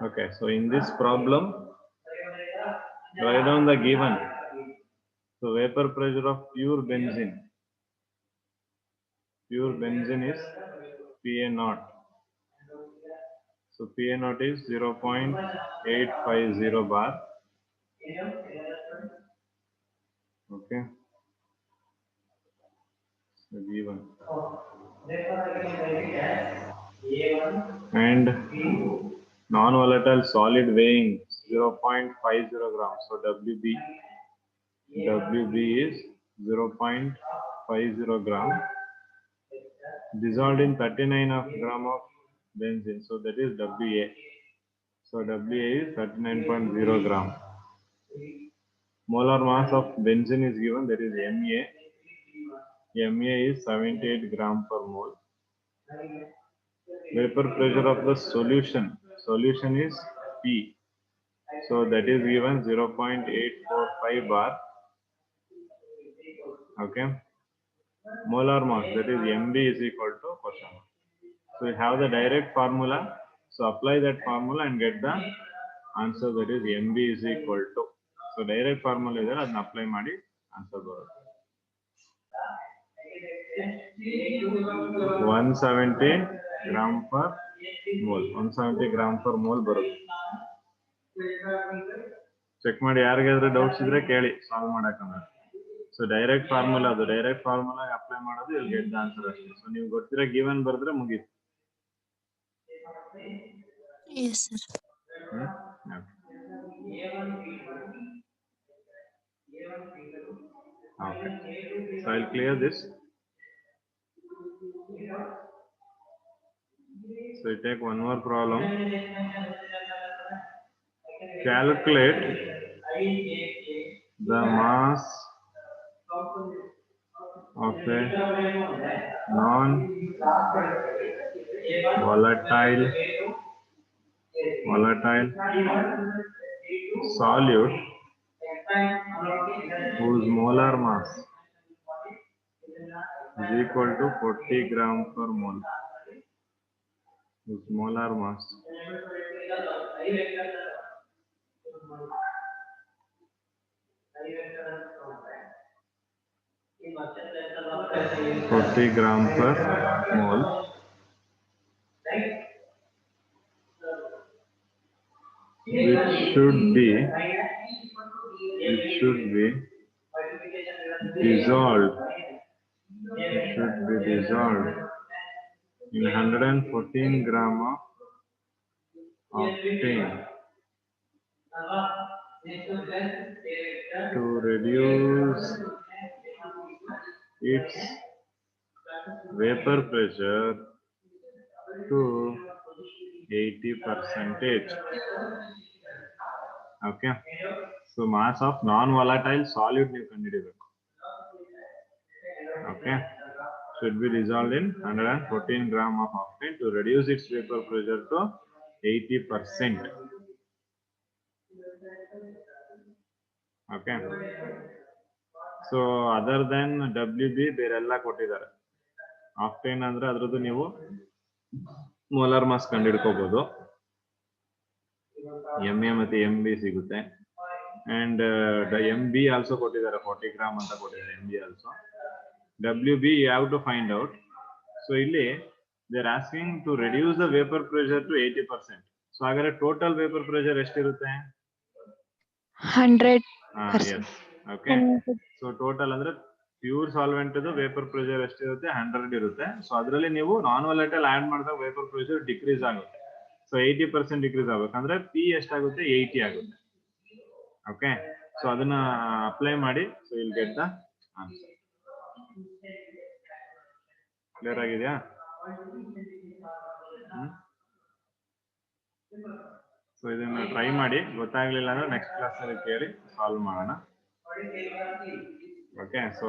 Okay, so in this problem, write down the given. So vapor pressure of pure benzene. Pure benzene is PA0. So PA0 is 0.850 bar. Okay. So given. And non-volatile solid weighing 0.50 grams. So WB is 0.50 gram dissolved in 39 of gram of benzene. So that is WA. So WA is 39.0 gram. Molar mass of benzene is given, that is MA. MA is 78 gram per mole. Vapor pressure of the solution. Solution is P. So that is given 0.845 bar. Okay. Molar mass, that is MB is equal to question. So we have the direct formula. So apply that formula and get the answer, that is MB is equal to. So direct formula is there, adna apply ಮಾಡಿ answer ಬರುತ್ತೆ. 170 gram per mole. 170 gram per mole ಬರುತ್ತೆ. Check ಮಾಡಿ, ಯಾರಿಗಾದ್ರೂ doubts ಇದ್ರೆ ಕೇಳಿ, solve ಮಾಡಕಂದ್ರೆ. So direct formula, ಅದು direct formula apply ಮಾಡೋದು, ಇಲ್ಲಿ ಗೆಟ್ ದ ಆನ್ಸರ್ ಅಷ್ಟೇ. ಸೊ ನೀವು ಗೊತ್ತಿರೋ ಗಿವನ್ ಬರೆದ್ರೆ ಮುಗೀತು. Yes, sir. Okay. So I'll clear this. So we take one more problem. Calculate the mass of a non-volatile solute whose molar mass is equal to 40 gram per mole. Whose molar mass (40 gram per mole) which should be dissolved in 114 gram of octane to reduce its vapor pressure to 80%. Okay. So mass of non-volatile solute you can do. Okay. Should be dissolved in 114 gram of octane to reduce its vapor pressure to 80%. Okay. So other than WB ಬೇರೆಲ್ಲ ಕೊಟ್ಟಿದ್ದಾರೆ. Octane ಅಂದ್ರೆ ಅದರದ್ದು ನೀವು molar mass ಕಂಡು ಹಿಡ್ಕೋಬಹುದು. MA ಮತ್ತೆ MB ಸಿಗುತ್ತೆ. And the MB also ಕೊಟ್ಟಿದ್ದಾರೆ, 40 gram ಅಂತ ಕೊಟ್ಟಿದ್ದಾರೆ MB also. WB you have to find out. So ಇಲ್ಲಿ they are asking to reduce the vapor pressure to 80%. So ಹಾಗಾದ್ರೆ total vapor pressure ಎಷ್ಟಿರುತ್ತೆ? 100%. Yes. Okay. So total ಅಂದ್ರೆ pure solvent vapour pressure ಎಷ್ಟಿರುತ್ತೆ? 100 ಇರುತ್ತೆ. So ಅದರಲ್ಲಿ ನೀವು ನಾನ್ volatile add ಮಾಡಿದಾಗ vapour pressure decrease ಆಗುತ್ತೆ. ಸೊ 80% ಡಿಕ್ರೀಸ್ ಆಗ್ಬೇಕಂದ್ರೆ ಪಿ ಎಷ್ಟಾಗುತ್ತೆ? 80 ಆಗುತ್ತೆ. ಓಕೆ. ಸೊ ಅದನ್ನ ಅಪ್ಲೈ ಮಾಡಿ. So will get the answer. Clear ಆಗಿದೆಯಾ? ಸೊ ಇದನ್ನ ಟ್ರೈ ಮಾಡಿ, ಗೊತ್ತಾಗ್ಲಿಲ್ಲ ಅಂದ್ರೆ ನೆಕ್ಸ್ಟ್ ಕ್ಲಾಸ್ ಅಲ್ಲಿ ಕೇಳಿ ಸಾಲ್ವ್ ಮಾಡೋಣ. ಓಕೆ. ಸೊ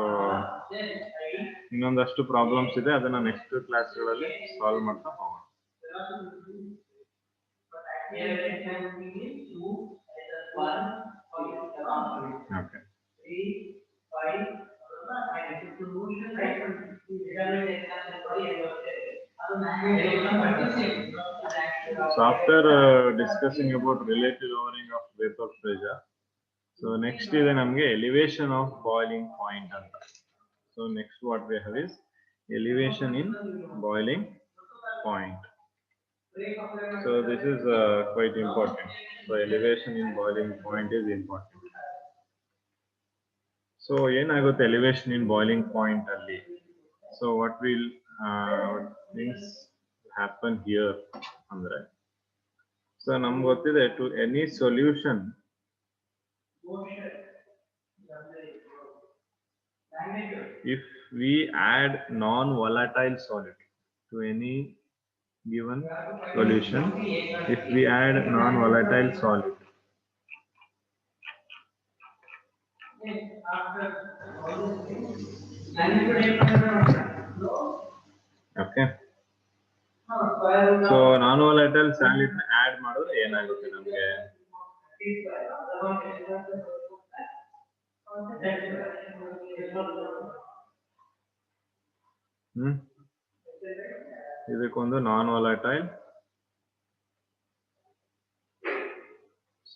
ಇನ್ನೊಂದಷ್ಟು ಪ್ರಾಬ್ಲಮ್ಸ್ ಇದೆ, ಅದನ್ನ ನೆಕ್ಸ್ಟ್ ಕ್ಲಾಸ್ಗಳಲ್ಲಿ ಸಾಲ್ವ್ ಮಾಡ್ತಾ ಹೋಗೋಣ. Okay. So after discussing about relative lowering of vapor pressure, so next is namge elevation of boiling point anta. So next what we have is elevation in boiling point. So this is quite important. So elevation in boiling point is important. So ಏನಾಗುತ್ತೆ elevation in boiling point ಅಲ್ಲಿ? So what will things happen here ಅಂದ್ರೆ, so ನಮ್ಗೆ ಗೊತ್ತಿದೆ to any solution if we add non-volatile solid to any given solution, if we add non-volatile solid, okay, so non-volatile solid add ಮಾಡಿದ್ರೆ ಏನಾಗುತ್ತೆ ನಮಗೆ? ಇದಕ್ಕೊಂದು non-volatile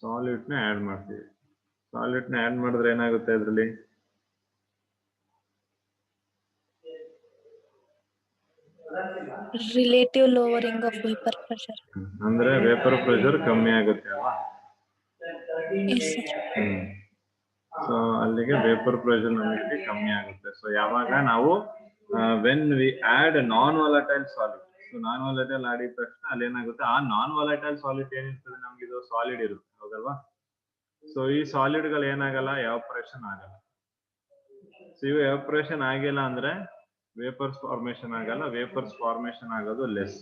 solid ನ add ಮಾಡ್ತೀವಿ. Solid ನ ಆಡ್ ಮಾಡಿದ್ರೆ ಏನಾಗುತ್ತೆ ಅದರಲ್ಲಿ? Relative lowering of vapor pressure. ಅಂದ್ರೆ ವೇಪರ್ ಪ್ರೆಷರ್ ಕಮ್ಮಿ ಆಗುತ್ತೆ ಅಲ್ವಾ? Yes, sir. ಸೊ ಅಲ್ಲಿಗೆ ವೇಪರ್ ಪ್ರೆಷರ್ ನಮಗೆ ಕಮ್ಮಿ ಆಗುತ್ತೆ. ಸೊ ಯಾವಾಗ ನಾವು when we add non-volatile solid, so non-volatile ಆಡಿದ ತಕ್ಷಣ ಅಲ್ಲಿ ಏನಾಗುತ್ತೆ, ಆ non-volatile solid ಏನಿರ್ತದೆ ನಮ್ಗೆ ಇದು ಸಾಲಿಡ್ ಇರುತ್ತೆ, ಹೌದಲ್ವಾ? ಸೊ ಈ ಸಾಲಿಡ್ಗಳು ಏನಾಗಲ್ಲ, ಎವಾಪರೇಷನ್ ಆಗಲ್ಲ. ಸೊ ಇವು ಎವಾಪರೇಷನ್ ಆಗಿಲ್ಲ ಅಂದ್ರೆ ವೇಪರ್ಸ್ ಫಾರ್ಮೇಶನ್ ಆಗಲ್ಲ. ವೇಪರ್ಸ್ ಫಾರ್ಮೇಶನ್ ಆಗೋದು less.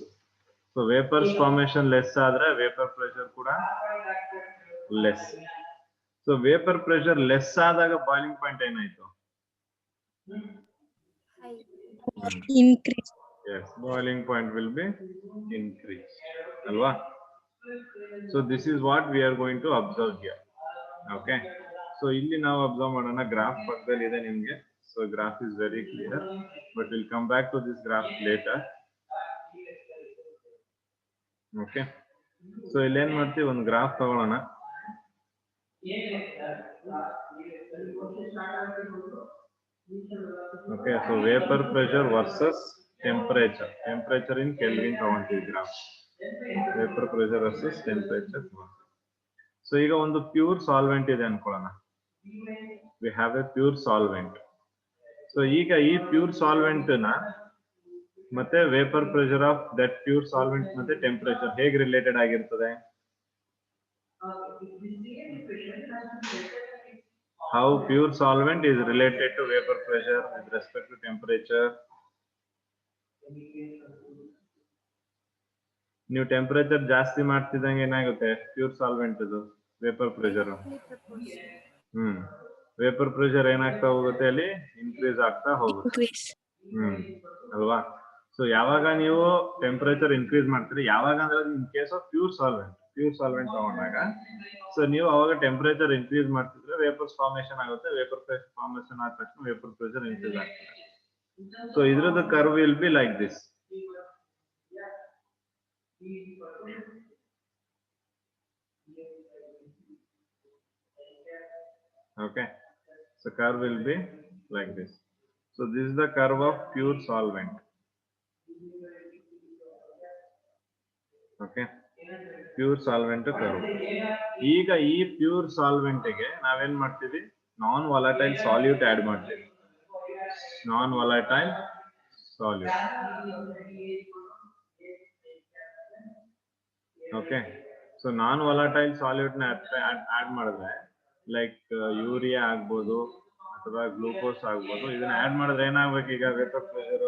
So vapours formation less ಆದ್ರೆ ವೇಪರ್ ಪ್ರೆಷರ್ ಕೂಡ less. So vapour pressure less ಆದಾಗ ಬಾಯ್ಲಿಂಗ್ ಪಾಯಿಂಟ್ ಏನಾಯ್ತು? Increase. Yes, boiling point will be increased. Alva? So this is what we are going to observe here. Okay. So ಇಲ್ಲಿ ನಾವು observe ಮಾಡೋಣ. Graph ಪಕ್ಕದಲ್ಲಿ ಇದೆ ನಿಮಗೆ. So graph is very clear, but we'll come back to this graph later. Okay. So ಇಲ್ಲಿ ಏನ್ ಮಾಡ್ತೀವಿ, ಒಂದು ಗ್ರಾಫ್ ತಗೊಳ್ಳೋಣ. Okay, so vapor pressure versus temperature. Temperature in Kelvin ತಗೊಂತೀವಿ graph. Vapor pressure versus temperature. So ಈಗ ಒಂದು pure solvent ಇದೆ ಅನ್ಕೊಳ್ಳೋಣ. We have a pure solvent. So ಈಗ ಈ ಪ್ಯೂರ್ ಸಾಲ್ವೆಂಟ್ ನ ಮತ್ತೆ vapour pressure of that pure solvent ಮತ್ತೆ temperature ಹೇಗೆ ರಿಲೇಟೆಡ್ ಆಗಿರ್ತದೆ? How pure solvent is related to vapor pressure with respect to temperature? ನೀವು ಟೆಂಪರೇಚರ್ ಜಾಸ್ತಿ ಮಾಡ್ತಿದ್ದಂಗೆ ಏನಾಗುತ್ತೆ ಪ್ಯೂರ್ ಸಾಲ್ವೆಂಟ್ ಇದು ವೇಪರ್ ಪ್ರೆಷರ್? ವೇಪರ್ ಪ್ರೆಷರ್ ಏನಾಗ್ತಾ ಹೋಗುತ್ತೆ, ಅಲ್ಲಿ ಇನ್ಕ್ರೀಸ್ ಆಗ್ತಾ ಹೋಗುತ್ತೆ. ಅಲ್ವಾ? ಸೊ ಯಾವಾಗ ನೀವು ಟೆಂಪರೇಚರ್ ಇನ್ಕ್ರೀಸ್ ಮಾಡ್ತೀರಿ, ಯಾವಾಗ ಅಂದ್ರೆ in case of pure solvent ತಗೊಂಡಾಗ, ಸೊ ನೀವು ಅವಾಗ ಟೆಂಪರೇಚರ್ ಇನ್ಕ್ರೀಸ್ ಮಾಡ್ತಿದ್ರೆ ವೇಪರ್ ಫಾರ್ಮೇಶನ್ ಆಗುತ್ತೆ. ವೇಪರ್ ಪ್ರೆಷರ್ ಫಾರ್ಮೇಶನ್ ಆದ ತಕ್ಷಣ ವೇಪರ್ ಪ್ರೆಷರ್ ಇನ್ಕ್ರೀಸ್ ಆಗ್ತದೆ. ಸೊ ಇದ್ರದ್ದು curve will be like this. Okay, so curve will be like this. So this is the curve of pure solvent. Okay, pure solvent curve. ಈಗ ಈ pure solvent ಗೆ ನಾವೇನ್ ಮಾಡ್ತೀವಿ, non volatile solute add ಮಾಡ್ತೀವಿ. Non volatile solute. Okay, so non volatile solute ನ add ಮಾಡಿದ್ರೆ like urea ಆಗ್ಬೋದು ಅಥವಾ ಗ್ಲೂಕೋಸ್ ಆಗ್ಬೋದು. ಇದನ್ನ ಆಡ್ ಮಾಡಿದ್ರೆ ಏನಾಗ್ಬೇಕು ಈಗ ವೇಪರ್ ಪ್ರೆಷರ್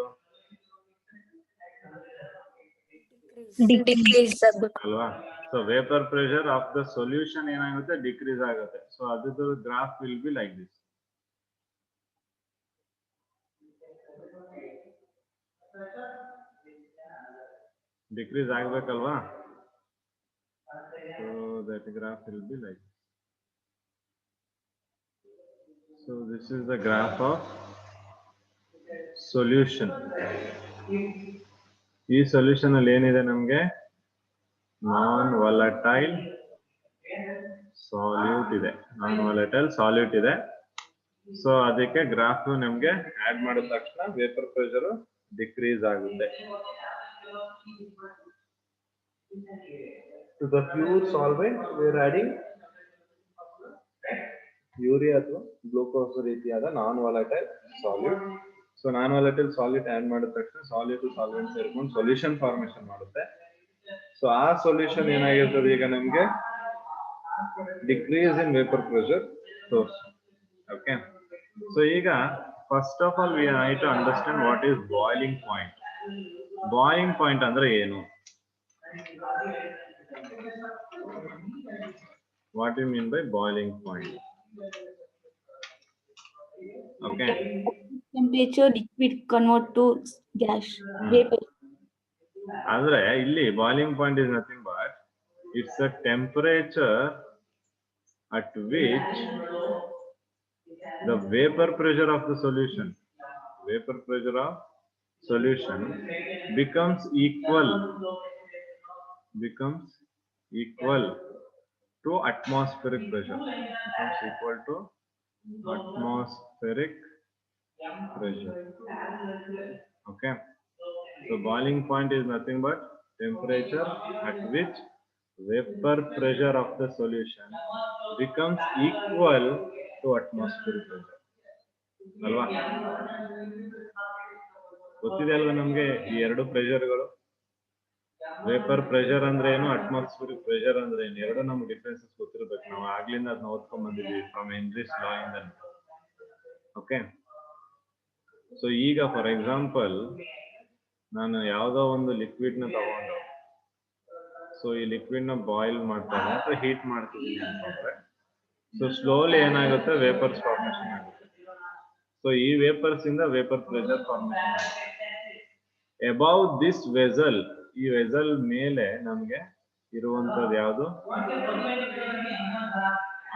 Decrease ಅಲ್ವಾ? So vapour pressure of the solution ಏನಾಗುತ್ತೆ, ಡಿಕ್ರೀಸ್ ಆಗುತ್ತೆ. ಸೊ ಅದ್ರದ್ದು graph will be like this. Decrease ಆಗ್ಬೇಕಲ್ವಾ? So that graph will be like. So this is the graph of solution. ಈ solution ಅಲ್ಲಿ ಏನಿದೆ ನಮ್ಗೆ non volatile solute ಇದೆ, ನಾನ್ volatile solute ಇದೆ. ಸೊ ಅದಕ್ಕೆ ಗ್ರಾಫ್ ನಮ್ಗೆ ಆಡ್ ಮಾಡಿದ ತಕ್ಷಣ ವೇಪರ್ ಪ್ರೆಷರ್ ಡಿಕ್ರೀಸ್ ಆಗುತ್ತೆ. To the pure solvent we are adding urea ಅಥವಾ ಗ್ಲೂಕೋಸ್ ರೀತಿಯಾದ non volatile solute. So non volatile solute add ಮಾಡಿದ ತಕ್ಷಣ ಸಾಲ್ಯೂಟ್ ಸಾಲ್ವೆಂಟ್ ಸೇರ್ಕೊಂಡು ಸೊಲ್ಯೂಷನ್ ಫಾರ್ಮೇಶನ್ ಮಾಡುತ್ತೆ. ಸೊ ಆ ಸೊಲ್ಯೂಷನ್ ಏನಾಗಿರ್ತದೆ ಈಗ ನಮ್ಗೆ ಡಿಕ್ರೀಸ್ ಇನ್ ವೇಪರ್ ಪ್ರೆಷರ್ ತೋರ್ಸ್. ಓಕೆ, ಸೊ ಈಗ first of all we need to understand what is boiling point. Boiling point ಅಂದ್ರೆ ಏನು? What do you mean by boiling point? Okay. Temperature liquid convert to gas vapor. Andre illi boiling point is nothing but it's a temperature at which the vapor pressure of the solution becomes equal to atmospheric pressure. Becomes equal to atmospheric pressure. Okay. So boiling point is nothing but temperature at which vapor pressure of the solution becomes equal to atmospheric pressure. ಅಲ್ವಾ? ಗೊತ್ತಿದೆ ಅಲ್ವಾ ನಮ್ಗೆ ಈ ಎರಡು ಪ್ರೆಷರ್ಗಳು? Vapour pressure ಅಂದ್ರೆ ಏನು, atmospheric pressure ಅಂದ್ರೆ ಏನು, ಎರಡು ನಮ್ಗೆ ಡಿಫ್ರೆನ್ಸಸ್ ಗೊತ್ತಿರ್ಬೇಕು. ನಾವು ಆಗ್ಲಿಂದ ಅದನ್ನ ಓದ್ಕೊಂಡ್ ಬಂದಿದ್ವಿ ಫ್ರಮ್ ಹೆನ್ರಿಸ್ ಲಾ ಇಂದ. ಓಕೆ, ಸೊ ಈಗ ಫಾರ್ ಎಕ್ಸಾಂಪಲ್ ನಾನು ಯಾವ್ದೋ ಒಂದು ಲಿಕ್ವಿಡ್ ನ ತಗೊಂಡು ಸೊ ಈ ಲಿಕ್ವಿಡ್ ನ ಬಾಯ್ಲ್ ಮಾಡ್ತಾ ಇದ್ದೀನಿ ಅಥವಾ ಹೀಟ್ ಮಾಡ್ತಿದ್ದೀನಿ ಅಂತಂದ್ರೆ ಸೊ ಸ್ಲೋಲಿ ಏನಾಗುತ್ತೆ, ವೇಪರ್ಸ್ ಫಾರ್ಮೇಶನ್ ಆಗುತ್ತೆ. ಸೊ ಈ ವೇಪರ್ಸ್ ಇಂದ ವೇಪರ್ ಪ್ರೆಷರ್ ಫಾರ್ಮೇಶನ್ ಆಗುತ್ತೆ. ಅಬೌವ್ ದಿಸ್ ವೆಸಲ್, ಈ ವೆಸಲ್ ಮೇಲೆ ನಮ್ಗೆ ಇರುವಂತದ್ದು ಯಾವುದು,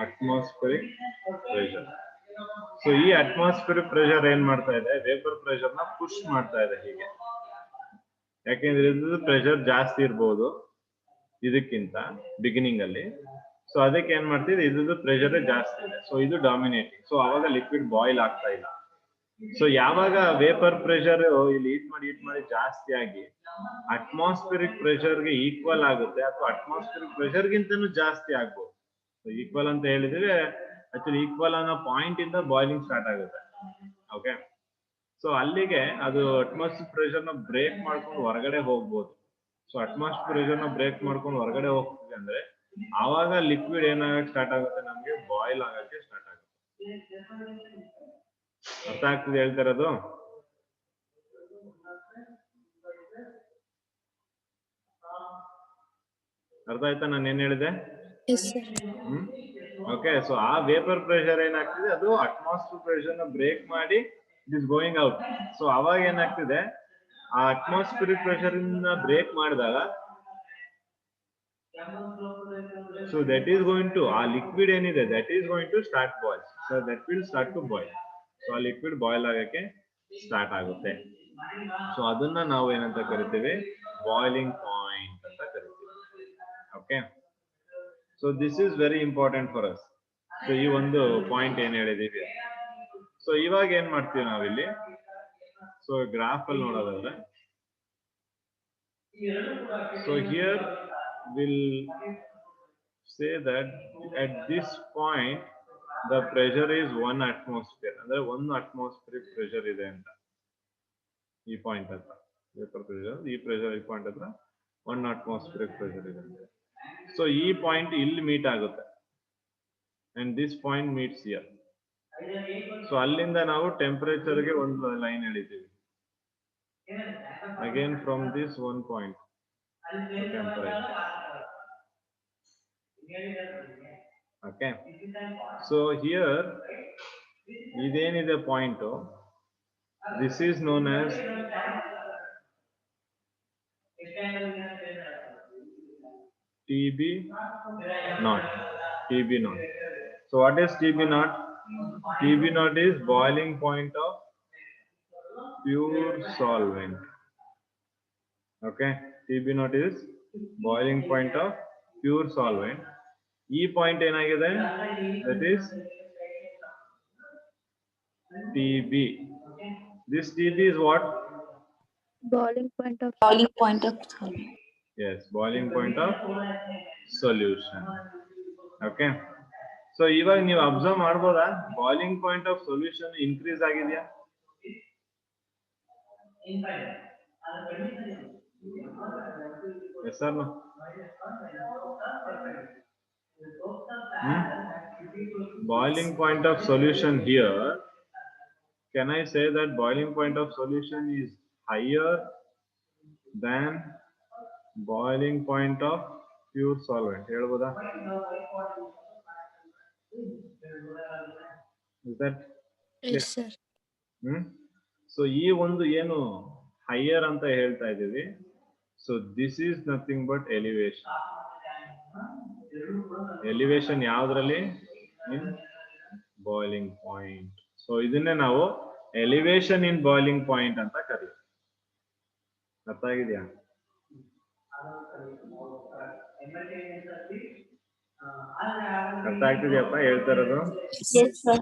ಅಟ್ಮಾಸ್ಫಿಯರಿಕ್ ಪ್ರೆಷರ್. ಸೊ ಈ ಅಟ್ಮಾಸ್ಫಿಯರಿಕ್ ಪ್ರೆಷರ್ ಏನ್ ಮಾಡ್ತಾ ಇದೆ, ವೇಪರ್ ಪ್ರೆಷರ್ ನ ಪುಷ್ ಮಾಡ್ತಾ ಇದೆ ಹೀಗೆ. ಯಾಕೆಂದ್ರೆ ಇದು ಪ್ರೆಷರ್ ಜಾಸ್ತಿ ಇರ್ಬೋದು ಇದಕ್ಕಿಂತ ಬಿಗಿನಿಂಗ್ ಅಲ್ಲಿ. ಸೊ ಅದಕ್ಕೆ ಏನ್ ಮಾಡ್ತಿದೆ, ಇದ್ದು ಪ್ರೆಷರ್ ಜಾಸ್ತಿ ಇದೆ, ಸೊ ಇದು ಡಾಮಿನೇಟಿಂಗ್. ಸೊ ಅವಾಗ ಲಿಕ್ವಿಡ್ ಬಾಯ್ಲ್ ಆಗ್ತಾ ಇಲ್ಲ. ಸೊ ಯಾವಾಗ ವೇಪರ್ ಪ್ರೆಷರ್ ಇಲ್ಲಿ ಹೀಟ್ ಮಾಡಿ ಜಾಸ್ತಿ ಆಗಿ ಅಟ್ಮಾಸ್ಫಿಯರಿಕ್ ಪ್ರೆಷರ್ಗೆ ಈಕ್ವಲ್ ಆಗುತ್ತೆ ಅಥವಾ ಅಟ್ಮಾಸ್ಫಿಯರಿಕ್ ಪ್ರೆಷರ್ ಗಿಂತನೂ ಜಾಸ್ತಿ ಆಗ್ಬೋದು. ಸೊ ಈಕ್ವಲ್ ಅಂತ ಹೇಳಿದ್ರೆ ಆಕ್ಚುಲಿ ಈಕ್ವಲ್ ಅನ್ನೋ ಪಾಯಿಂಟ್ ಇಂದ ಬಾಯ್ಲಿಂಗ್ ಸ್ಟಾರ್ಟ್ ಆಗುತ್ತೆ. ಓಕೆ, ಸೊ ಅಲ್ಲಿಗೆ ಅದು ಅಟ್ಮಾಸ್ಫಿಯರ್ ಪ್ರೆಷರ್ ನ ಬ್ರೇಕ್ ಮಾಡ್ಕೊಂಡು ಹೊರಗಡೆ ಹೋಗ್ಬೋದು. ಸೊ ಅಟ್ಮಾಸ್ಫಿಯರ್ ಪ್ರೆಷರ್ ನ ಬ್ರೇಕ್ ಮಾಡ್ಕೊಂಡು ಹೊರಗಡೆ ಹೋಗ್ತಿದೆ ಅಂದ್ರೆ ಆವಾಗ ಲಿಕ್ವಿಡ್ ಏನಾಗಕ್ಕೆ ಸ್ಟಾರ್ಟ್ ಆಗುತ್ತೆ, ನಮ್ಗೆ ಬಾಯ್ಲ್ ಆಗಕ್ಕೆ ಸ್ಟಾರ್ಟ್ ಆಗುತ್ತೆ. ಅರ್ಥ ಆಗ್ತಿದೆ ಹೇಳ್ತಾ ಇರೋದು? ಅರ್ಥ ಆಯ್ತಾ ನಾನು ಏನ್ ಹೇಳಿದೆ? ಓಕೆ, ಸೊ ಆ ವೇಪರ್ ಪ್ರೆಷರ್ ಏನಾಗ್ತಿದೆ, ಅದು ಅಟ್ಮಾಸ್ಫಿಯರ್ ಪ್ರೆಷರ್ ನ ಬ್ರೇಕ್ ಮಾಡಿ it is going out. So ಅವಾಗ ಏನಾಗ್ತಿದೆ, ಆ ಅಟ್ಮಾಸ್ಫಿಯರಿಕ್ ಪ್ರೆಷರ್ ಇಂದ ಬ್ರೇಕ್ ಮಾಡಿದಾಗ so that is going to, ಆ ಲಿಕ್ವಿಡ್ ಏನಿದೆ that is going to start boil. So that will start to boil. So ಆ ಲಿಕ್ವಿಡ್ ಬಾಯ್ಲ್ ಆಗಕ್ಕೆ ಸ್ಟಾರ್ಟ್ ಆಗುತ್ತೆ. ಸೊ ಅದನ್ನ ನಾವು ಏನಂತ ಕರಿತೀವಿ, ಬಾಯ್ಲಿಂಗ್ ಪಾಯಿಂಟ್ ಅಂತ ಕರಿತೀವಿ. Okay, so this is very important for us. So ಈ ಒಂದು ಪಾಯಿಂಟ್ ಏನ್ ಹೇಳಿದೀವಿ. ಸೊ ಇವಾಗ ಏನ್ ಮಾಡ್ತೀವಿ ನಾವಿಲ್ಲಿ, ಸೊ ಗ್ರಾಫ್ ಅಲ್ಲಿ ನೋಡೋದಾದ್ರೆ, so here will say that at this point the pressure is 1 atmosphere. ಅಂದ್ರೆ 1 atmospheric pressure ಇದೆ ಅಂತ ಈ ಪಾಯಿಂಟ್ ಹತ್ರ. ವೇಪರ್ ಪ್ರೆಷರ್ ಈ ಪ್ರೆಷರ್ ಈ ಪಾಯಿಂಟ್ ಹತ್ರ 1 atmospheric pressure ಇದೆ. ಸೊ ಈ ಪಾಯಿಂಟ್ ಇಲ್ಲಿ ಮೀಟ್ ಆಗುತ್ತೆ and this point meets here. So ಅಲ್ಲಿಂದ ನಾವು ಟೆಂಪರೇಚರ್ ಗೆ ಒಂದು ಲೈನ್ ಎಳಿತೀವಿ. Again from this one point temperature. Okay, so here idenide point, this is known as TB naught. So what is TB naught? TB naught is boiling point of pure solvent. Okay, TB naught is boiling point of pure solvent. E point ಏನಾಗಿದೆ? That is TB. This TB is what? Boiling point of Boiling point of solvent. Yes, boiling point of solution. Okay. So ಇವಾಗ ನೀವು observe ಮಾಡ್ಬೋದಾ boiling point of solution increase ಆಗಿದೆಯಾ? Yes or no? Boiling point of solution here, can I say that boiling point of solution is higher than boiling point of pure solvent? ಹೇಳ್ಬೋದಾ? Is that yes sir. So ಈ ಒಂದು ಏನು higher ಅಂತ ಹೇಳ್ತಾ ಇದ್ದೀವಿ, so this is nothing but elevation. Elevation ಯಾವ್ದ್ರಲ್ಲಿ? In boiling point. So ಇದನ್ನೇ ನಾವು ಎಲಿವೇಶನ್ ಇನ್ ಬಾಯ್ಲಿಂಗ್ ಪಾಯಿಂಟ್ ಅಂತ ಕರೀತೀವಿ. ಅರ್ಥ ಆಗಿದೆಯಾ? ಅರ್ಥ ಆಗ್ತಿದ್ಯಪ್ಪ ಹೇಳ್ತಾ ಇರೋದು? Yes, sir.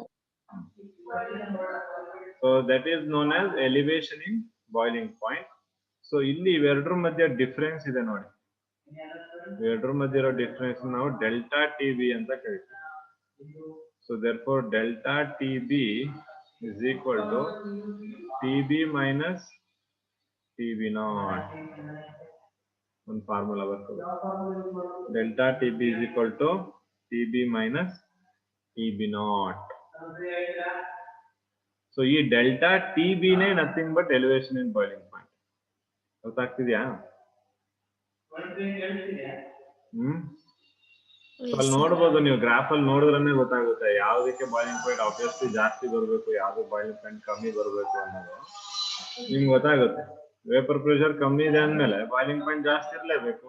So that is known as elevation in boiling point. So ಇಲ್ಲಿ ಇವೆರಡರ ಮಧ್ಯೆ ಡಿಫರೆನ್ಸ್ ಇದೆ ನೋಡಿ. ಇವೆರಡರ ಮಧ್ಯೆ ಇರೋ ಡಿಫರೆನ್ಸ್ ನಾವು ಡೆಲ್ಟಾ ಟಿಬಿ ಅಂತ ಕರಿತೀವಿ. So therefore delta TB is equal to TB minus TB naught. One formula ಬರ್ತದೆ. Delta TB is equal to TB minus TB naught. So ಈ ಡೆಲ್ಟಾ TB ನೇ nothing but elevation in boiling point. ಗೊತ್ತಾಗ್ತಿದ್ಯಾ? ಅಲ್ಲಿ ನೋಡ್ಬೋದು ನೀವು graph ಅಲ್ಲಿ ನೋಡಿದ್ರೆ ಗೊತ್ತಾಗುತ್ತೆ ಯಾವ್ದಕ್ಕೆ ಬಾಯ್ಲಿಂಗ್ ಪಾಯಿಂಟ್ ಆಬ್ವಿಯಸ್ಲಿ ಜಾಸ್ತಿ ಬರಬೇಕು, ಯಾವ್ದು ಬಾಯ್ಲಿಂಗ್ ಪಾಯಿಂಟ್ ಕಮ್ಮಿ ಬರಬೇಕು ಅನ್ನೋದು ನಿಮ್ಗೆ ಗೊತ್ತಾಗುತ್ತೆ. ವೇಪರ್ ಪ್ರೆಷರ್ ಕಮ್ಮಿ ಇದೆ ಅಂದ್ಮೇಲೆ ಬಾಯ್ಲಿಂಗ್ ಪಾಯಿಂಟ್ ಜಾಸ್ತಿ ಇರಲೇಬೇಕು.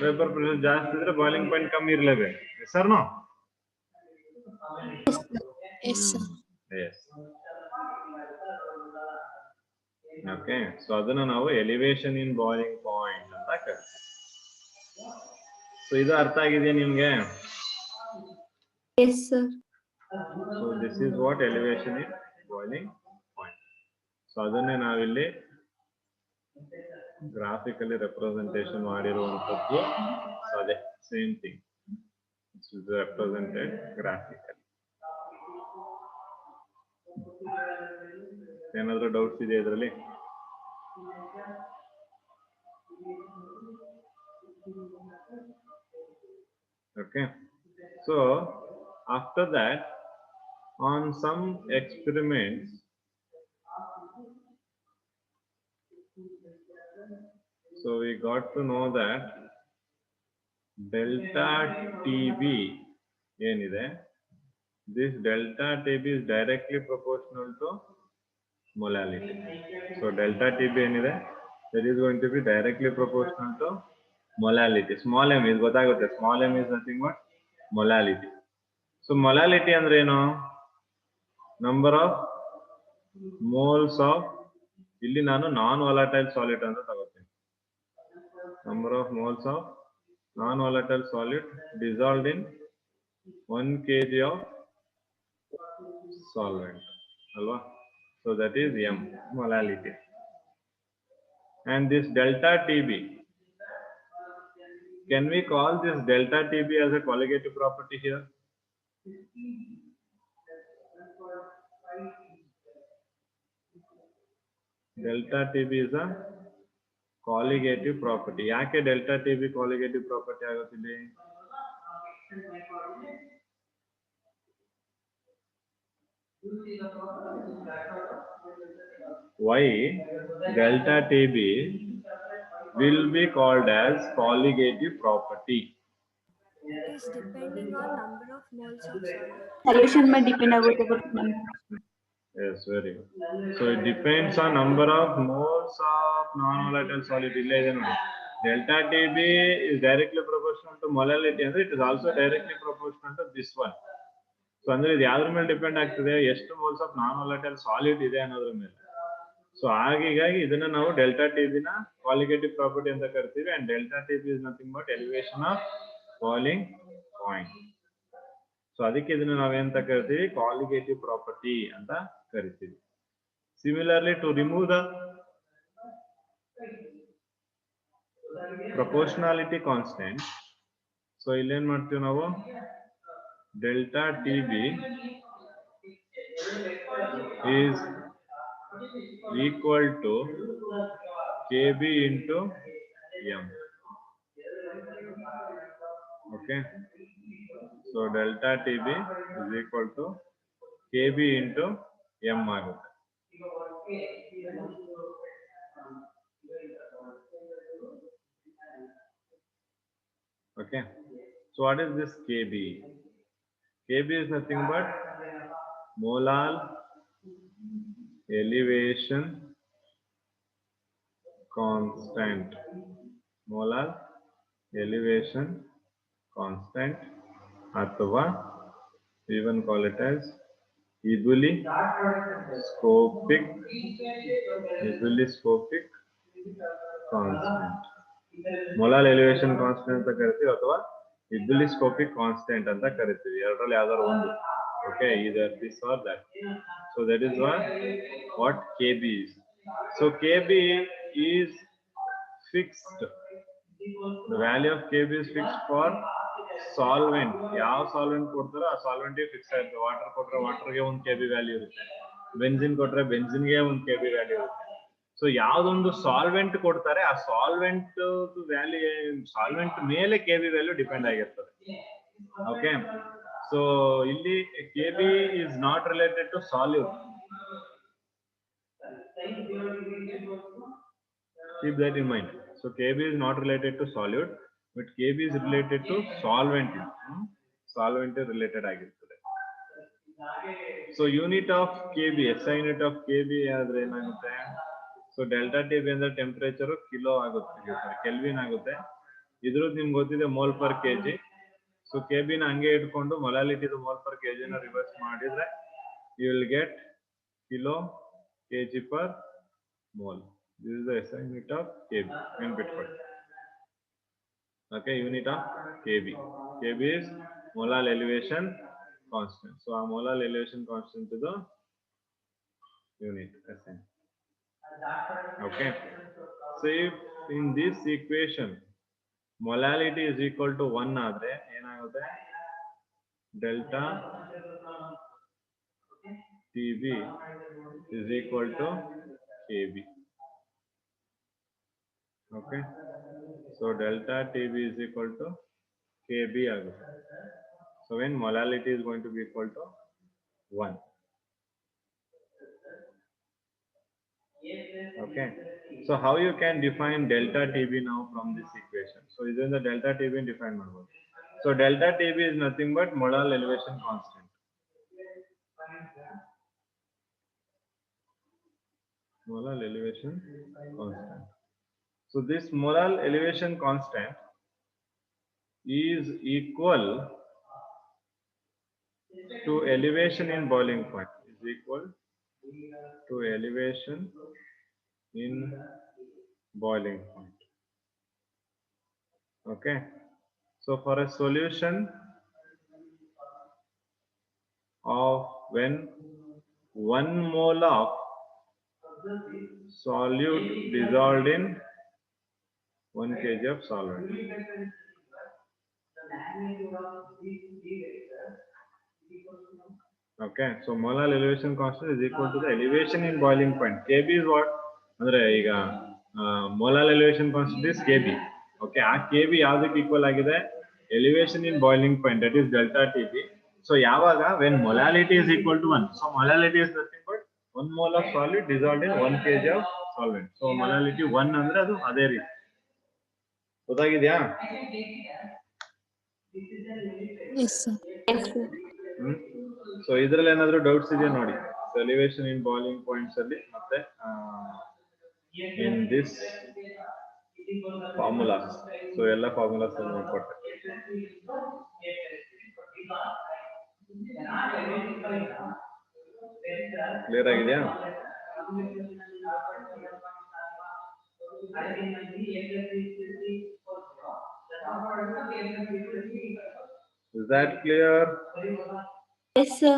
ವೇಪರ್ ಪ್ರೆಷರ್ ಜಾಸ್ತಿ ಇದ್ರೆ ಬಾಯ್ಲಿಂಗ್ ಪಾಯಿಂಟ್ ಕಮ್ಮಿ ಇರಲೇಬೇಕು. Sir no? Yes sir. Yes. Okay, so ಅದನ್ನ ನಾವು ಎಲಿವೇಶನ್ ಇನ್ ಬಾಯ್ಲಿಂಗ್ ಪಾಯಿಂಟ್ ಅಂತ ಕರಿತೀವಿ. ಸೊ ಇದು ಅರ್ಥ ಆಗಿದೆಯಾ ನಿಮ್ಗೆ? Yes, sir. So this is what elevation in boiling point. So ಅದನ್ನೇ ನಾವಿಲ್ಲಿ ಗ್ರಾಫಿಕಲಿ ರೆಪ್ರೆಸೆಂಟೇಷನ್ ಮಾಡಿರುವಂತದ್ದು. So ಅದೇ same thing. This is represented graphically. ಏನಾದ್ರೂ ಡೌಟ್ಸ್ ಇದೆಯಾ ಇದರಲ್ಲಿ? Okay, so after that on some experiments so we got to know that delta TB ಏನಿದೆ, this delta TB is directly proportional to molality. So delta TB ಏನಿದೆ, that is going to be directly proportional to molality. Small m is ಗೊತ್ತಾಗುತ್ತೆ. Small m is nothing but molality. So molality ಅಂದ್ರೆ ಏನು? Number of moles of, ಇಲ್ಲಿ ನಾನು ನಾನ್ volatile solid ಅಂತ ತಗೋತೀನಿ. Number of moles of non volatile solid dissolved in 1 kg of solvent. Alva? So that is m, molality. And this delta TB, can we call this delta TB as a colligative property here? Delta TB is a colligative property. ಯಾಕೆ delta TB colligative property ಆಗುತ್ತಿದೆ? Why delta TB will be called as colligative property? It is depending on number of moles of solid. Solution may depend ಆಗುತ್ತೆ but number. Yes, very good. So it depends on number of moles of non-volatile solid. ಇಲ್ಲ ಇದೆ ನೋಡಿ. Delta TB is directly proportional to molality, and it is also directly proportional to this one. So ಅಂದ್ರೆ ಇದು ಯಾವ್ದ್ರ ಮೇಲೆ depend ಆಗ್ತದೆ? ಎಷ್ಟು moles of non-volatile solid ಇದೆ ಅನ್ನೋದ್ರ ಮೇಲೆ. ಸೊ ಹೀಗಾಗಿ ಇದನ್ನ ನಾವು ಡೆಲ್ಟಾ ಟಿ ಬಿ ನ ಕ್ವಾಲಿಟೇಟಿವ್ ಪ್ರಾಪರ್ಟಿ ಅಂತ ಕರಿತೀವಿ. And delta T B is nothing but elevation of boiling point. So ಅದಕ್ಕೆ ಇದನ್ನ ನಾವೇಂತ ಕರಿತೀವಿ, ಕ್ವಾಲಿಟೇಟಿವ್ ಪ್ರಾಪರ್ಟಿ ಅಂತ ಕರಿತೀವಿ. Similarly to remove the proportionality constant, so ಇಲ್ಲೇನ್ ಮಾಡ್ತೀವಿ ನಾವು, delta T B is equal to kb into m. Okay, so delta tb is equal to kb into m ಆಗುತ್ತೆ. Okay, so what is this kb? kb is nothing but molar elevation constant. Molar elevation constant, ಅಥವಾ we even call it as ebulliscopic constant. molar elevation constant ಅಂತ ಕರಿತೀವಿ ಅಥವಾ ebulliscopic constant ಅಂತ ಕರಿತೀವಿ. ಎರಡರಲ್ಲಿ ಯಾವ್ದಾದ್ರು ಒಂದು. Okay, either this or that. So that is what kb is. So kb is fixed. The value of kb is fixed for solvent. ಯಾವ solvent ಕೊಡ್ತಾರೋ ಆ solvent ಗೆ ಫಿಕ್ಸ್ ಆಗುತ್ತೆ. ವಾಟರ್ ಕೊಟ್ರೆ ವಾಟರ್ ಗೆ ಒಂದು kb ವ್ಯಾಲ್ಯೂ ಇರುತ್ತೆ, ಬೆಂಜಿನ್ ಕೊಟ್ರೆ ಬೆಂಜಿನ್ ಗೆ ಒಂದು kb ವ್ಯಾಲ್ಯೂ ಇರುತ್ತೆ. ಸೊ ಯಾವ್ದೊಂದು ಸಾಲ್ವೆಂಟ್ ಕೊಡ್ತಾರೆ ಆ ಸಾಲ್ವೆಂಟ್ ವ್ಯಾಲ್ಯೂ, ಸಾಲ್ವೆಂಟ್ ಮೇಲೆ kb ವ್ಯಾಲ್ಯೂ ಡಿಪೆಂಡ್ ಆಗಿರ್ತದೆ. ಓಕೆ, so ಇಲ್ಲಿ kb is not related to solute. Keep that in mind. So kb is not related to solute, but kb is related to solvent. Solvent related ಆಗಿರ್ತದೆ. So unit of kb, SI unit of kb ಆದ್ರೆ ಏನಾಗುತ್ತೆ, so delta T B ಅಂದ್ರೆ temperature kilo ಆಗುತ್ತೆ, kelvin ಆಗುತ್ತೆ. ಇದ್ರದ್ದು ನಿಮ್ಗೆ ಗೊತ್ತಿದೆ mole per KG. So ಕೆಬಿನ ಹಂಗೆ ಇಟ್ಕೊಂಡು ಮೊಲಾಲಿಟಿ ಮೋಲ್ ಪರ್ ಕೆಜಿ ನ ರಿವರ್ಸ್ ಮಾಡಿದ್ರೆ you will get kilo KG per mole. This is the SI unit of KB. ನೆನ್ಪಿಟ್ಕೊಳ್ಳಿ. Okay, unit of KB. KB is molal elevation constant. So ಆ molal elevation constant ಇದು unit SI. Okay, so if in this equation molality is equal to 1 ಆದ್ರೆ ಏನಾಗುತ್ತೆ, delta TB is equal to KB. Okay, so delta TB is equal to KB ಆಗುತ್ತೆ. So when molality is going to be equal to 1. Okay, so how you can define delta TB now from this equation? So ಇದರಿಂದ the delta TB define ಮಾಡಬಹುದು. So delta TB is nothing but molar elevation constant. Molar elevation constant. So this molar elevation constant is equal to elevation in boiling point. Is equal to elevation in boiling point. Okay, so for a solution of when 1 mole of solute dissolved in 1 kg of solvent. Okay, so molar elevation constant is equal to the elevation in boiling point. Kb is what? ಅಂದ್ರೆ ಈಗ molar elevation constant is Kb. Okay, ಆ Kb ಯಾವ್ದಕ್ಕೆ equal ಆಗಿದೆ? Elevation in boiling point, that is delta Tb. So ಯಾವಾಗ when molality is equal to 1. So molality is nothing but 1 mole of solid dissolved in 1 kg of solvent. So molality 1 ಅಂದ್ರೆ ಅದು ಅದೇ ರೀತಿ. ಗೊತ್ತಾಗಿದ್ಯಾ? Yes, sir. Yes, sir. So ಇದ್ರಲ್ಲಿ ಏನಾದ್ರು doubts ಇದೆಯಾ ನೋಡಿ. So elevation in boiling points ಅಲ್ಲಿ ಮತ್ತೆ ಇನ್ ದಿಸ್ ಫಾರ್ಮುಲಾಸ್, ಸೊ ಎಲ್ಲ ಫಾರ್ಮುಲಾಸ್ ನೋಡ್ಕೊಟ್ಟೆ. ಕ್ಲಿಯರ್ ಆಗಿದೆಯಾ? Is that clear? Yes, sir.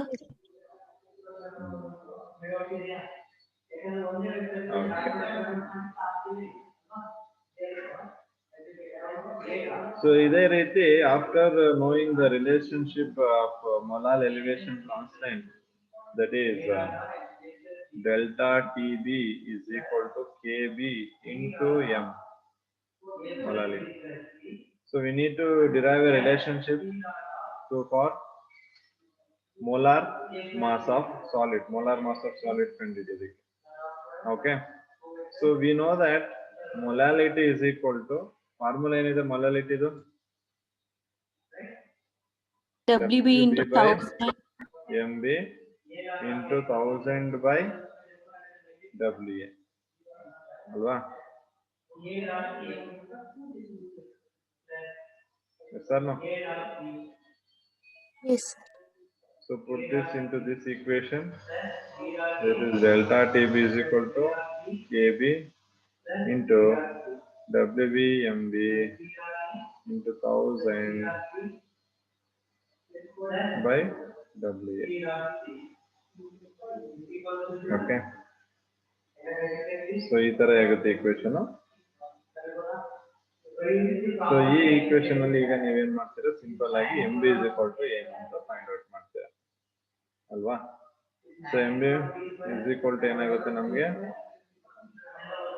So iದೇ ರೀತಿ after knowing the relationship of molal elevation constant, that is delta TB is equal to KB into M molality. So we need to derive a relationship for molar mass of solid ಕಂಡಿದ್ದೀವಿ. Okay, so we know that molality is equal to formula ಏನಿದೆ molality ಇದು WB into by 1000. MB into 1000 by WA ಅಲ್ವಾ? Yes or no? Yes, sir. So put this into this equation. This is delta TB is equal to KB into WB MB into 1000 by WA. Okay. So ಈ ತರ ಆಗುತ್ತೆ equation. So ಈ equation ಅಲ್ಲಿ ಈಗ ನೀವೇನ್ ಮಾಡ್ತೀರಾ, simple ಆಗಿ MB is equal to ಏನು ಅಂತ ಫೈಂಡ್ ಔಟ್ ಮಾಡ್ತೀರಾ ಅಲ್ವಾ? So MB is equal to ಏನಾಗುತ್ತೆ ನಮಗೆ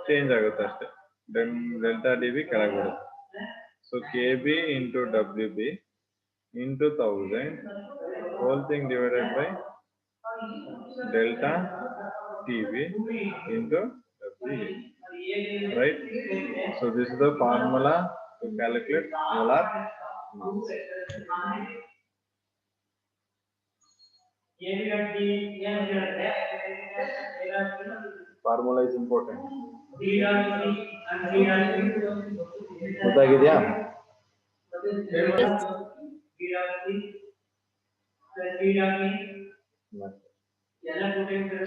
ಚೇಂಜ್ ಆಗುತ್ತೆ ಅಷ್ಟೇ, ಡೆಲ್ಟಾ ಡಿ ಬಿ ಕೆಳಗೆ ಬರುತ್ತೆ. So KB into WB into 1000 whole thing divided by delta TB into WA, right? So this is the formula to calculate molar mass. Formula is important. ಗೊತ್ತಾಗಿದ್ಯಾ?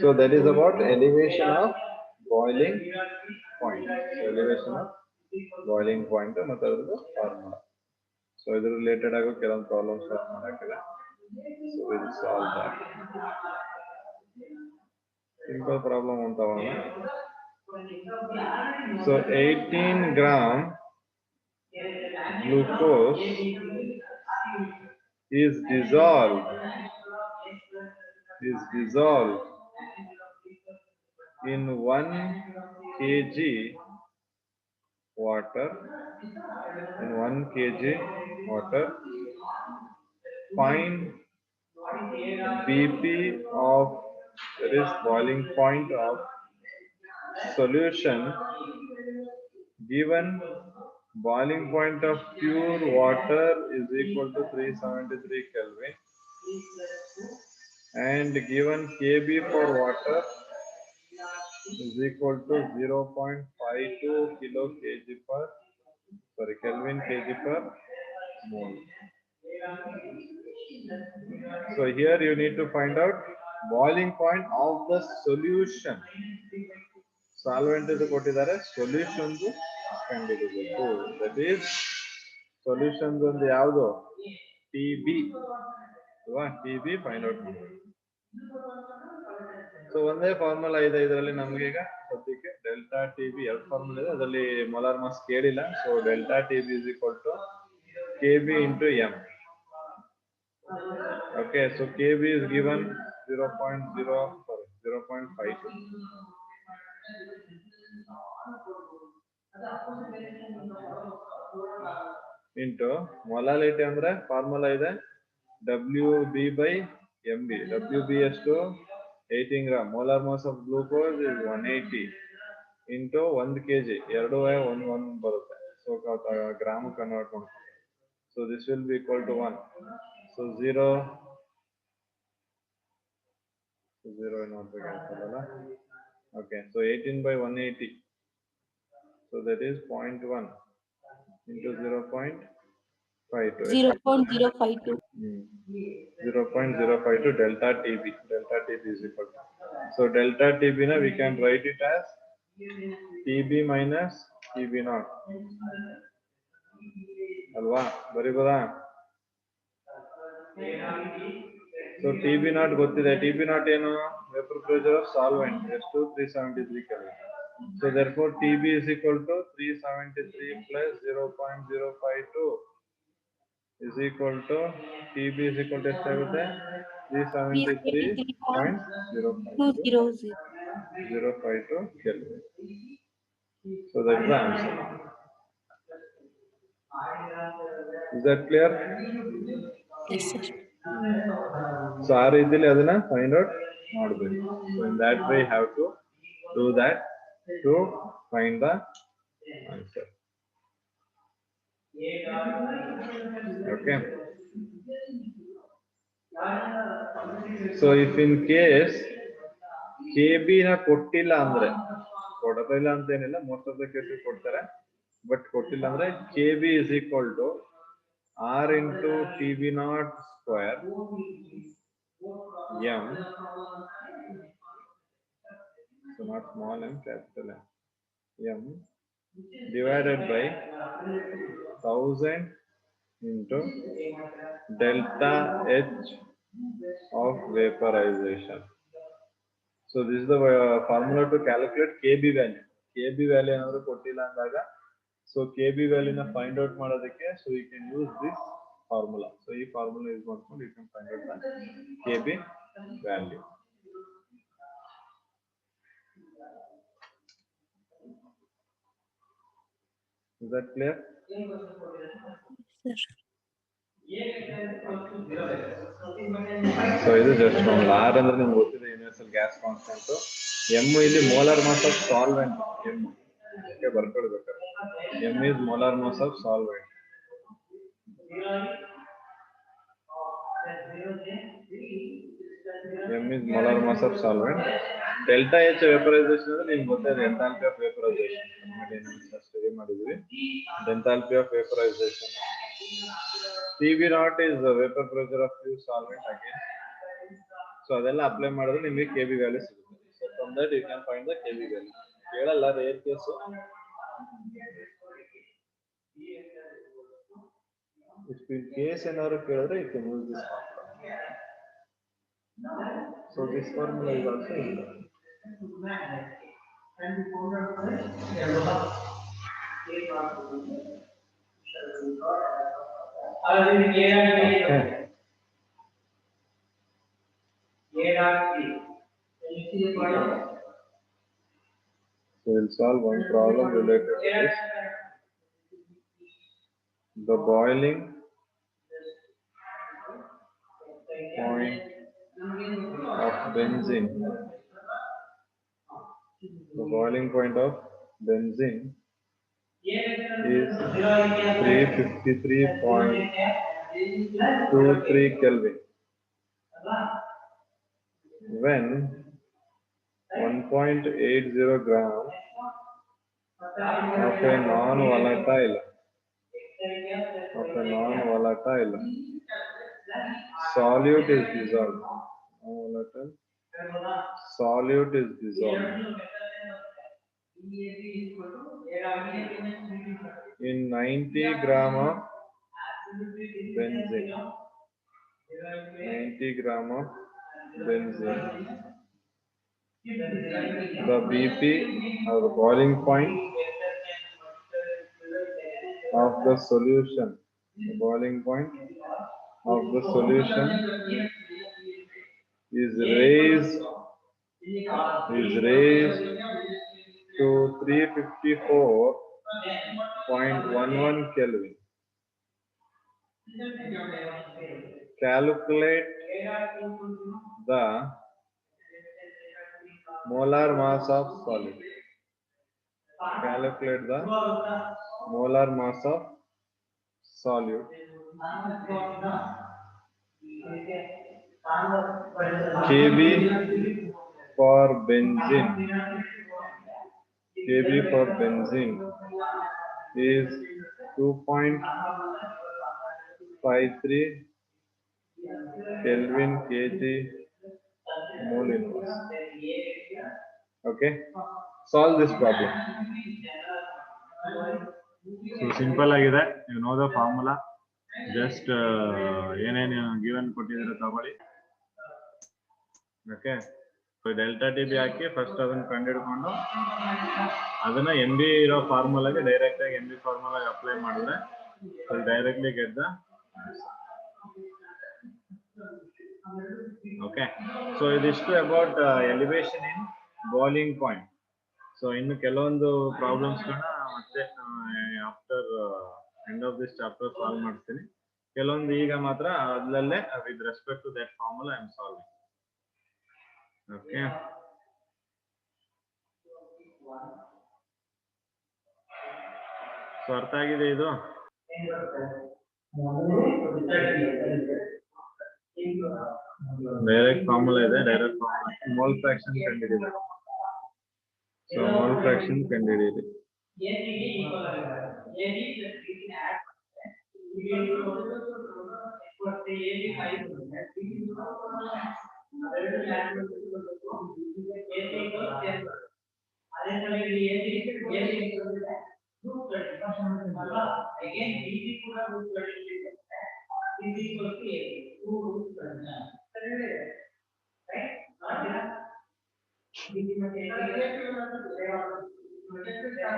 So that is about elevation of boiling point. So elevation of boiling point ಮತ್ತೆ ಅದರ formula. So ಇದ್ರ related ಆಗೋ ಕೆಲವೊಂದು problems solve ಮಾಡಾಕಿದೆ. So we will solve that. Simple problem on ತಗೋಣ. So 18 gram glucose is dissolved in 1 kg water. Find BP of, that is boiling point of solution given boiling point of pure water is equal to 373 Kelvin and given KB for water is equal to 0.52 Kelvin kg per mole. So here you need to find out boiling point of the solution. Solvent is ಕೊಟ್ಟಿದ್ದಾರೆ, solution ಕಂಡುಹಿಡಿಯಬೇಕು. That is solution ಒಂದು ಯಾವುದು? TB ಅಲ್ವಾ? TB find out ಮಾಡಬೇಕು. So ಒಂದೇ formula ಇದೆ ಇದರಲ್ಲಿ ನಮ್ಗೆ ಈಗ ಸದ್ಯಕ್ಕೆ ಡೆಲ್ಟಾ TB ಎರಡು ಫಾರ್ಮುಲಾ ಇದೆ, ಅದರಲ್ಲಿ ಮೊಲಾರ್ ಮಾಸ್ ಕೇಳಿಲ್ಲ. So delta TB is equal to KB into M. Okay, so KB is given 0.52 into molality ಅಂದ್ರೆ ಫಾರ್ಮುಲಾ ಇದೆ WB by MB. WB ಎಷ್ಟು? 18 gram. Molar mass of glucose is 180 into 1 kg. 2/1 ಬರುತ್ತೆ. So gram convert ಮಾಡ್ತೀವಿ. So this will be equal to 1. So 0 ಏನಾಗಬೇಕಲ್ಲ. Okay, so 18 by 180. So that is 0.1 into 0.52. 0.052. 0.052 delta TB. Delta TB is equal to. So delta TB na we can write it as TB minus TB naught ಅಲ್ವಾ ಬರಿಬೋದಾ? So TB naught ಗೊತ್ತಿದೆ. TB naught ಏನು? Vapour pressure of solvent ಎಷ್ಟು? 373 kelvin. So therefore TB is equal to 373 plus 0.052 is equal to TB is equal to ಎಷ್ಟಾಗುತ್ತೆ? 373.052 Kelvin. So that is the answer. Is that clear? Yes, sir. So ಆ ರೀತಿಯಲ್ಲಿ ಅದನ್ನ find out ಮಾಡಬೇಕು. So in that way you have to do that to find the answer. Okay. So if in case KB ನ ಕೊಟ್ಟಿಲ್ಲ ಅಂದ್ರೆ, ಕೊಡೋದಿಲ್ಲ ಅಂತ ಏನಿಲ್ಲ, ಮೋಸ್ಟ್ ಆಫ್ ದ ಕೇಸಸ್ ಕೊಡ್ತಾರೆ, ಬಟ್ ಕೊಟ್ಟಿಲ್ಲ ಅಂದ್ರೆ KB is equal to R into TB naught square M, so not small m, capital M divided by 1000 into delta H of vaporization. So this is the formula to calculate KB value. KB value ಏನಾದ್ರು ಕೊಟ್ಟಿಲ್ಲ ಅಂದಾಗ, so KB value ನ find out ಮಾಡೋದಕ್ಕೆ, so you can use this formula. So ಈ formula use ಮಾಡ್ಕೊಂಡು you can find out the KB value. Is that clear? Sir. So ಇದು just normal. R ಅಂದ್ರೆ ನಿಮ್ಗೆ ಗೊತ್ತಿದೆ, ಯೂನಿವರ್ಸಲ್ ಗ್ಯಾಸ್ ಕಾನ್ಸ್ಟೆಂಟ್. M ಇಲ್ಲಿ molar mass of solvent. M okay ಬರ್ಕೊಳ್ಬೇಕು. M is molar mass of solvent. M is molar mass of solvent. Delta H vaporization ಅಂದ್ರೆ ನಿಮ್ಗೆ ಗೊತ್ತಿದೆ, enthalpy of vaporisation. Study ಮಾಡಿದ್ವಿ enthalpy of vaporisation. TB naught is the vapor pressure of pure solvent again. So ಅದೆಲ್ಲ apply ಮಾಡಿದ್ರೆ ನಿಮಗೆ KB value ಸಿಗುತ್ತೆ. So from that you can find the KB value. ಕೇಳಲ್ಲ, rare case. If in case ಏನಾದ್ರು ಕೇಳಿದ್ರೆ you can use this formula. So this formula is also important. So we'll solve one problem related to this. The boiling point of benzene. The boiling point of benzene is 353.23 Kelvin. When 1.80 gram of a non-volatile solute is dissolved. Non-volatile solute is dissolved in 90 gram of benzene. 90 gram of benzene. The BP or the boiling point of the solution. The boiling point of the solution is raised to 354.11 Kelvin. Calculate the molar mass of solid. Calculate the molar mass of solute. KB for benzene. KB for benzene is 2.53 Kelvin kg mole inverse. Okay, solve this problem. So simple ಆಗಿದೆ, ನೀವು know the formula. Just ಏನೇನು given ಕೊಟ್ಟಿದ್ರೆ ತಗೊಳ್ಳಿ. Okay, delta T B ಹಾಕಿ first ಅದನ್ನ ಕಂಡುಹಿಡ್ಕೊಂಡು ಅದನ್ನ M B ಇರೋ ಫಾರ್ಮುಲಾಗೆ ಡೈರೆಕ್ಟ್ ಆಗಿ ಎಂ ಬಿ ಫಾರ್ಮುಲಾಗೆ ಅಪ್ಲೈ ಮಾಡಿದ್ರೆ directly get the. Okay, so ಇದಿಷ್ಟು about elevation in boiling point. So ಇನ್ನು ಕೆಲವೊಂದು ಪ್ರಾಬ್ಲಮ್ಸ್ ಮತ್ತೆ after end of this chapter solve ಮಾಡ್ತೀನಿ. ಕೆಲವೊಂದು ಈಗ ಮಾತ್ರ ಅದ್ರಲ್ಲೇ with respect to that formula I am solving. Okay, so ಅರ್ಥ ಆಗಿದೆ ಇದು? ಡೈರೆಕ್ಟ್ ಫಾರ್ಮುಲಾ ಇದೆ, ಡೈರೆಕ್ಟ್ ಫಾರ್ಮುಲಾ ಮೋಲ್ ಫ್ರಾಕ್ಷನ್ ಕಂಡುಹಿಡಿಯಬೇಕು. ಸೊ ಮೋಲ್ ಫ್ರಾಕ್ಷನ್ ಕಂಡುಹಿಡಿಯಿರಿ.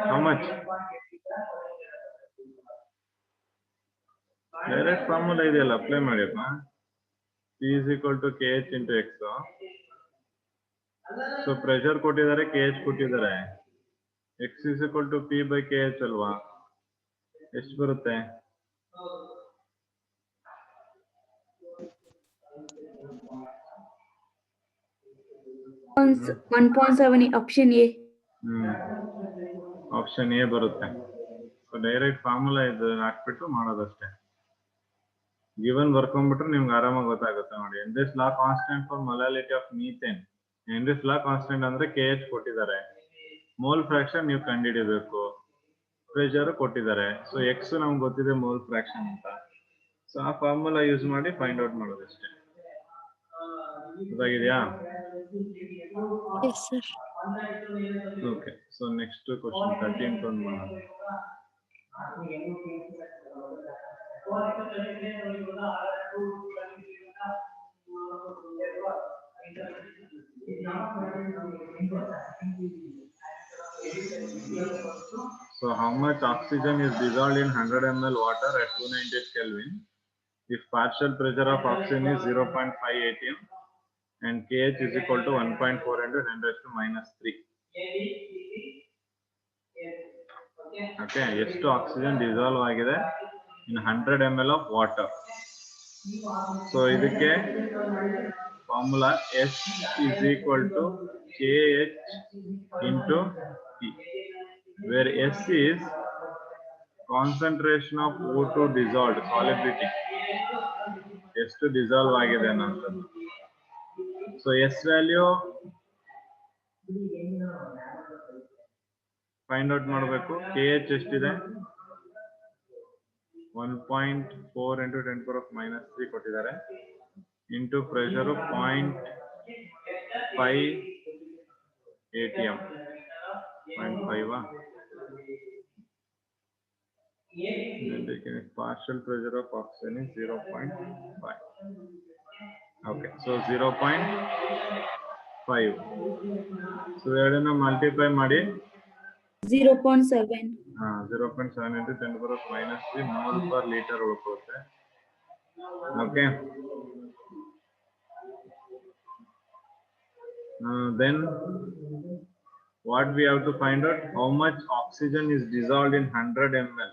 How much? ಡೈರೆಕ್ಟ್ ಫಾರ್ಮುಲಾ ಇದೆಯಲ್ಲ, ಅಪ್ಲೈ ಮಾಡಿಯಪ್ಪ. P is equal to KH into X. So pressure ಕೊಟ್ಟಿದ್ದಾರೆ, KH ಕೊಟ್ಟಿದ್ದಾರೆ. X is equal to P by KH ಅಲ್ವಾ? ಎಷ್ಟು ಬರುತ್ತೆ? Options 1.7 option A. Option A ಬರುತ್ತೆ. ಸೊ ಡೈರೆಕ್ಟ್ ಫಾರ್ಮುಲಾ ಇದು ಹಾಕ್ಬಿಟ್ಟು ಮಾಡೋದಷ್ಟೇ. ಗಿವನ್ ಬರ್ಕೊಂಡ್ಬಿಟ್ರೆ ನಿಮ್ಗೆ ಆರಾಮಾಗಿ ಗೊತ್ತಾಗುತ್ತೆ ನೋಡಿ. Henry's law constant for molality of methane. Henry's law constant ಅಂದ್ರೆ KH ಕೊಟ್ಟಿದ್ದಾರೆ. ಮೋಲ್ ಫ್ರಾಕ್ಷನ್ ನೀವು ಕಂಡುಹಿಡಿಬೇಕು. ಪ್ರೆಷರ್ ಕೊಟ್ಟಿದ್ದಾರೆ. ಸೊ X ನಮ್ಗೆ ಗೊತ್ತಿದೆ ಮೋಲ್ ಫ್ರಾಕ್ಷನ್ ಅಂತ. ಸೊ ಆ ಫಾರ್ಮುಲಾ ಯೂಸ್ ಮಾಡಿ ಫೈಂಡ್ ಔಟ್ ಮಾಡೋದಷ್ಟೇ. ಗೊತ್ತಾಗಿದೆಯಾ? Yes, sir. Okay, so next question 13 ತೊಂದು ಮಾಡೋಣ. So how much oxygen is dissolved in 100 ml water at 298 Kelvin if partial pressure of oxygen is 0.5 atm and KH is equal to 1.4 into 10 raised to minus 3. Okay, ಎಷ್ಟು oxygen dissolve ಆಗಿದೆ in 100 ml of water. So ಇದಕ್ಕೆ formula S is equal to KH into P, where S is concentration of O2 dissolved, solubility. ಎಷ್ಟು dissolve ಆಗಿದೆ ಅನ್ನೋದು. So S value find out ಮಾಡಬೇಕು. KH ಎಷ್ಟಿದೆ? 1.4 into 10 power of minus 3 ಕೊಟ್ಟಿದ್ದಾರೆ. Into pressure 0.5 atm. 0.5 partial pressure of oxygen is 0.5. Okay, so 0.5. So ಎರಡನ್ನ multiply ಮಾಡಿ 0.7. 0.7 into 10 power of minus 3 mole per liter ಉಳ್ಕೊಳ್ಳುತ್ತೆ. Okay. Then what we have to find out? How much oxygen is dissolved in 100 ml.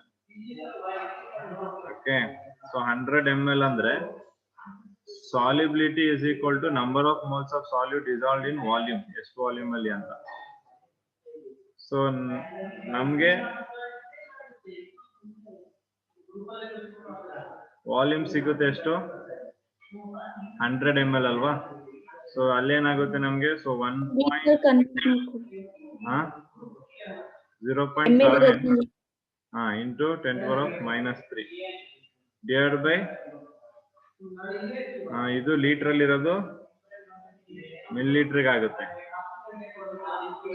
Okay, so 100 ml andre solubility is equal to number of moles of solute dissolved in volume. ಎಷ್ಟು volume ಅಲ್ಲಿ ಅಂತ. So ನಮ್ಗೆ volume ಸಿಗುತ್ತೆ ಎಷ್ಟು? 100 ml ಅಲ್ವಾ? So ಅಲ್ಲೇನಾಗುತ್ತೆ ನಮ್ಗೆ? So 0.7 into 10 power of minus 3 divided by ಇದು litre ಅಲ್ಲಿ ಇರೋದು ಮಿಲಿ ಲೀಟರ್ ಆಗುತ್ತೆ.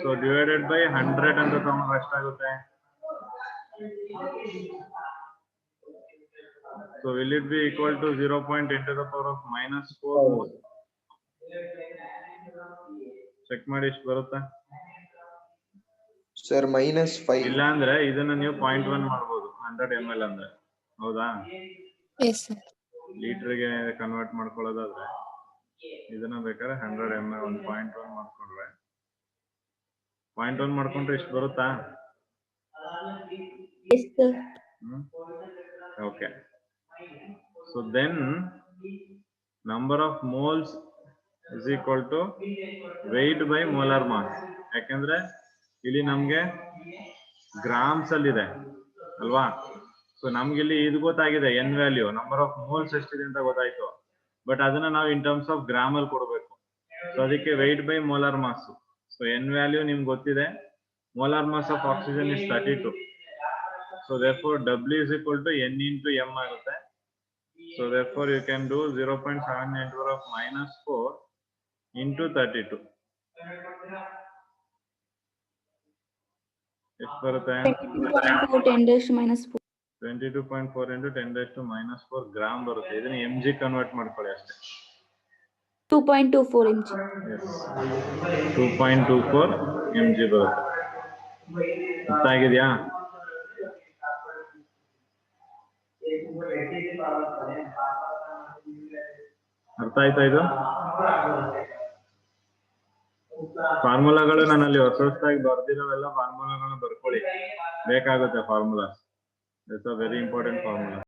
ಸೊ ಡಿವೈಡೆಡ್ ಬೈ 100 ಅಂತ ತಗೊಂಡ್ರೆ ಎಷ್ಟಾಗುತ್ತೆ? So will it be equal to 0.10 to the power of -4 mole? Check ಮಾಡಿ ಎಷ್ಟು ಬರುತ್ತಾ? ಸರ್ -5. ಇಲ್ಲ ಅಂದ್ರೆ ಇದನ್ನ ನೀವು 0.1 ಮಾಡ್ಬೋದು 100 ml ಅಂದ್ರೆ, ಹೌದಾ? Yes, sir. ಲೀಟರ್ಗೆ ಕನ್ವರ್ಟ್ ಮಾಡ್ಕೊಳ್ಳೋದಾದ್ರೆ ಇದನ್ನ ಬೇಕಾದ್ರೆ 100 ml 1.1 ಮಾಡ್ಕೊಂಡ್ರೆ 0.1 ಮಾಡ್ಕೊಂಡ್ರೆ ಎಷ್ಟು ಬರುತ್ತಾ? Yes, sir. Okay. So then number of moles is equal to weight by molar mass. ಯಾಕಂದ್ರೆ ಇಲ್ಲಿ ನಮ್ಗೆ ಗ್ರಾಮ್ಸ್ ಅಲ್ಲಿ ಇದೆ ಅಲ್ವಾ? ಸೊ ನಮ್ಗೆ ಇಲ್ಲಿ ಇದು ಗೊತ್ತಾಗಿದೆ N value, number of moles ಎಷ್ಟಿದೆ ಅಂತ ಗೊತ್ತಾಯ್ತು. ಬಟ್ ಅದನ್ನ ನಾವು ಇನ್ ಟರ್ಮ್ಸ್ ಆಫ್ ಗ್ರಾಮ್ ಅಲ್ಲಿ ಕೊಡಬೇಕು. ಸೊ ಅದಕ್ಕೆ weight by molar mass. So N value ನಿಮ್ಗೆ ಗೊತ್ತಿದೆ. molar mass of oxygen is 32. So therefore W is equal to N into M ಆಗುತ್ತೆ. So therefore you can do 0.7 into the power of -4 into 32. ಎಷ್ಟು ಬರುತ್ತೆ? 22.4 10⁻⁴. 22.4 into 10⁻⁴ gram ಬರುತ್ತೆ. ಇದನ್ನ mg convert ಮಾಡ್ಕೊಳ್ಳಿ ಅಷ್ಟೇ. 2.24 mg. Yes. 2.24 mg ಬರುತ್ತೆ. ಅರ್ಥ ಆಗಿದೆಯಾ? ಅರ್ಥ ಆಯ್ತಾ ಇದು? ಫಾರ್ಮುಲಾಗಳು ನಾನಲ್ಲಿ ಹೊಸದಾಗಿ ಬರ್ದಿರೋವೆಲ್ಲ ಫಾರ್ಮುಲಾಗಳನ್ನ ಬರ್ಕೊಳ್ಳಿ, ಬೇಕಾಗುತ್ತೆ formulas. It's a very important formula.